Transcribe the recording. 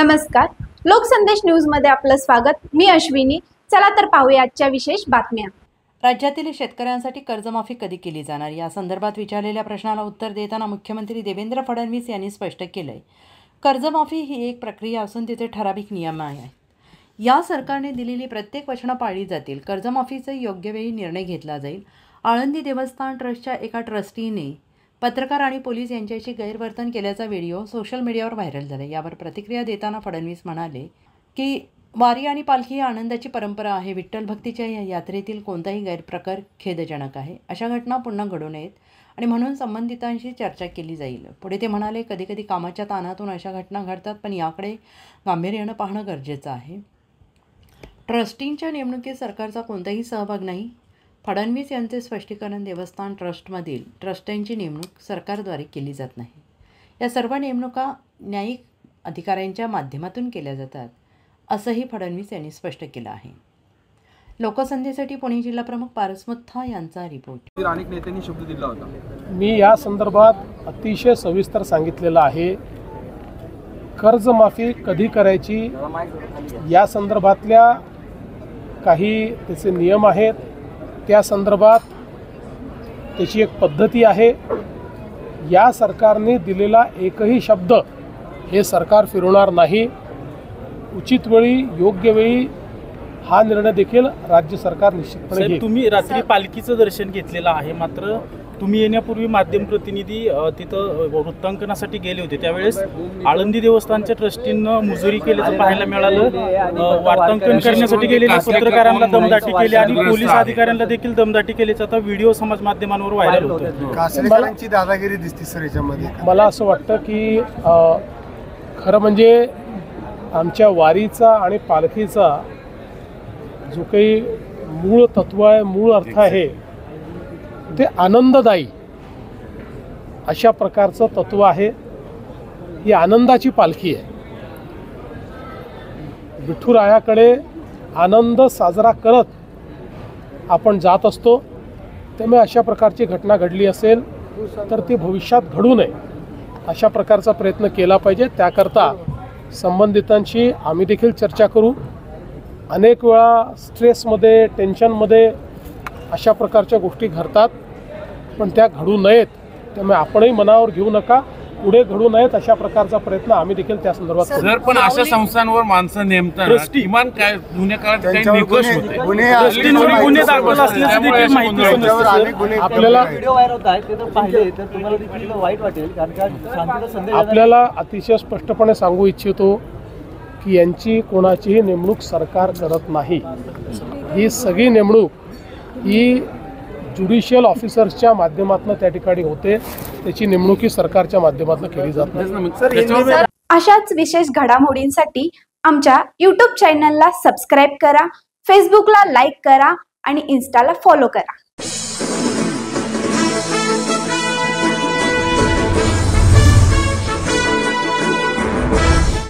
नमस्कार, लोकसंदेश न्यूज मध्ये आपलं स्वागत। मी अश्विनी। चला तर पाहूया आजच्या विशेष बातम्या। राज्यातील शेतकऱ्यांसाठी कर्जमाफी कधी केली जाणार या संदर्भात विचारलेल्या प्रश्नाला उत्तर देताना मुख्यमंत्री देवेंद्र फडणवीस यांनी स्पष्ट केलंय, कर्जमाफी ही एक प्रक्रिया असून तिथे ठराविक नियम आहेत। या सरकारने दिलेली प्रत्येक वचनं पाळली जातील। कर्जमाफीचा योग्य वेळी निर्णय घेतला जाईल। आळंदी देवस्थान ट्रस्टच्या एका ट्रस्टीने पत्रकार आणि पोलीस यांच्याशी गैरवर्तन केल्याचा व्हिडिओ सोशल मीडियावर व्हायरल झाला। यावर प्रतिक्रिया देताना फडणवीस म्हणाले की वारी आणि पालखी ही आनंदाची परंपरा आहे। विठ्ठल भक्तीच्या या यात्रेतील कोणताही गैरप्रकार खेदजनक आहे। अशा घटना पुन्हा घडू नयेत आणि म्हणून संबंधितांशी चर्चा केली जाईल। पुढे ते म्हणाले, कधीकधी कामाच्या ताणातून अशा घटना घडतात, पण याकडे गांभीर्याने पाहणं गरजेचं आहे। ट्रस्टींच्या नेमणुकीत सरकारचा कोणताही सहभाग नाही। फडणवीस यांचे स्पष्टीकरण, देवस्थान ट्रस्टमधील ट्रस्ट्यांची नेमणूक सरकारद्वारे केली जात नाही। या सर्व नेमणुका न्यायिक अधिकाऱ्यांच्या माध्यमातून केल्या जातात, असंही फडणवीस यांनी स्पष्ट केलं आहे। लोकसंदेसाठी पुणे जिल्हा प्रमुख पारस मुथा यांचा रिपोर्ट। अनेक नेत्यांनी शब्द दिला होता। मी या संदर्भात अतिशय सविस्तर सांगितलेलं आहे। कर्जमाफी कधी करायची या संदर्भातल्या काही त्याचे नियम आहेत, त्या संदर्भात त्याची एक पद्धती आहे। या सरकारने दिलेला एकही शब्द हे सरकार फिरवणार नाही। उचित वेळी, योग्य वेळी हा निर्णय देखील राज्य सरकार निश्चितपणे घेईल। तुम्ही रात्री पालखीचं दर्शन घेतलेलं आहे, मात्र तुम्ही येण्यापूर्वी माध्यम प्रतिनिधी तिथं वृत्तांकनासाठी गेले होते। त्यावेळेस आळंदी देवस्थानच्या ट्रस्टींनं मुजोरी केल्याचं पाहायला मिळालं। वार्तांकन करण्यासाठी गेलेल्या पत्रकारांना दमदाटी केली आणि पोलीस अधिकाऱ्यांना देखील दमदाटी केल्याचा आता व्हिडिओ समाज माध्यमांवर व्हायरल होतो। कासरेकरांची दादागिरी दिसते सर याच्यामध्ये। मला असं वाटतं की खरं म्हणजे आमच्या वारीचा आणि पालखीचा जो काही मूळ तत्व आहे, मूळ अर्थ आहे, ते आनंददायी अशा प्रकारचं तत्व आहे। ही आनंदाची पालखी आहे। विठुरायाकडे आनंद साजरा करत आपण जात असतो। त्यामुळे अशा प्रकारची घटना घडली असेल तर ती भविष्यात घडू नये अशा प्रकारचा प्रयत्न केला पाहिजे। त्याकरता संबंधितांशी आम्ही देखील चर्चा करू। अनेक वेळा स्ट्रेसमध्ये, टेन्शनमध्ये अशा प्रकारच्या गोष्टी घडतात, पण त्या घडू नयेत। त्यामुळे आपणही मनावर घेऊ नका, पुढे घडू नयेत अशा प्रकारचा प्रयत्न आम्ही देखील त्या संदर्भात करू। सर, पण अशा संस्थांवर माणसं नेमताना किमान काय जुन्या काळात काही निकष होते? आपल्याला अतिशय स्पष्टपणे सांगू इच्छितो की यांची कोणाचीही नेमणूक सरकार करत नाही। ही सगळी नेमणूक ही ज्युडिशियल ऑफिसर्सच्या माध्यमातून त्या ठिकाणी होते। त्याची नेमणूक ही सरकारच्या माध्यमातून केली जात नाही। अशाच विशेष घडामोडींसाठी आमच्या YouTube चॅनलला सबस्क्राइब करा, फेसबुकला लाईक करा आणि इन्स्टाला फॉलो करा।